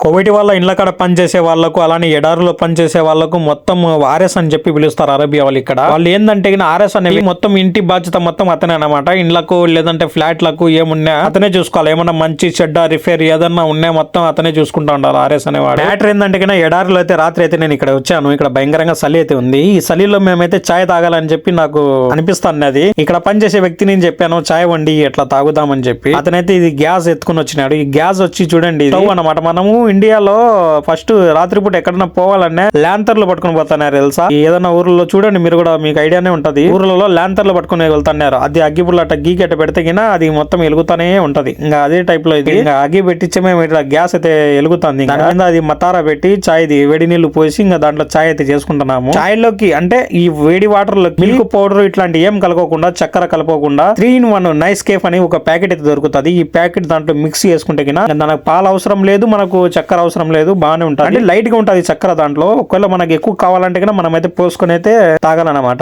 కోవిటి వల్ల ఇండ్ల కాడ పనిచేసే వాళ్ళకు అలానే ఎడారులో పనిచేసే వాళ్ళకు మొత్తం ఆర్ఎస్ అని చెప్పి పిలుస్తారు అరేబియా వాళ్ళు. ఇక్కడ వాళ్ళు ఏంటంటే ఆర్ఎస్ అనేవి మొత్తం ఇంటి బాధ్యత మొత్తం అతనే అనమాట. ఇండ్లకు లేదంటే ఫ్లాట్లకు ఏమున్నా అతనే చూసుకోవాలి. ఏమన్నా మంచి చెడ్డ రిపేర్ ఏదన్నా ఉన్నా మొత్తం అతనే చూసుకుంటా ఉండాలి ఆర్ఎస్ అనేవాడు. మ్యాటర్ ఏంటంటే ఎడారిలో అయితే రాత్రి అయితే నేను ఇక్కడ వచ్చాను. ఇక్కడ భయంకరంగా చలి అయితే ఉంది. ఈ చలిలో మేమైతే చాయ్ తాగాలని చెప్పి నాకు అనిపిస్తుంది. అది ఇక్కడ పనిచేసే వ్యక్తి నేను చెప్పాను చాయ్ వండి ఎట్లా తాగుదామని చెప్పి. అతనైతే ఇది గ్యాస్ ఎత్తుకుని వచ్చినాడు. ఈ గ్యాస్ వచ్చి చూడండి స్టవ్ అన్నమాట. మనము ఇండియాలో ఫస్ట్ రాత్రిపూట ఎక్కడన్నా పోవాలన్నా ల్యాంతర్లు పట్టుకుని పోతున్నారు తెలుసా. ఏదైనా ఊర్లో చూడండి మీరు కూడా, మీకు ఐడియానే ఉంటది. ఊర్లలో ల్యాంతర్లు పట్టుకుని వెళ్తున్నారు. అది అగ్గిపుల్ల అట్ట గీకెట్ట పెడితే గినా అది మొత్తం వెలుగుతానే ఉంటది. ఇంకా అదే టైప్ లో ఇది ఇంకా అగ్గి పెట్టించే మేము ఇట్లా గ్యాస్ అయితే వెలుగుతుంది. దాని మీద అది మతారా పెట్టి చాయ్ ది వేడి నీళ్లు పోసి ఇంకా దాంట్లో చాయ్ అయితే చేసుకుంటున్నాము. చాయ్ లోకి అంటే ఈ వేడి వాటర్ లో మిల్క్ పౌడర్ ఇట్లాంటి ఏం కలపకుండా, చక్కెర కలపకుండా 3-in-1 నైస్ కేఫ్ అని ఒక ప్యాకెట్ అయితే దొరుకుతుంది. ఈ ప్యాకెట్ దాంట్లో మిక్స్ చేసుకుంటే గినా మనకు పాలు అవసరం లేదు, మనకు చక్కెర అవసరం లేదు, బాగానే ఉంటుంది. అంటే లైట్ గా ఉంటుంది చక్కెర దాంట్లో. ఒకవేళ మనకి ఎక్కువ కావాలంటే మనం అయితే పోసుకొని అయితే తాగాలన్నమాట.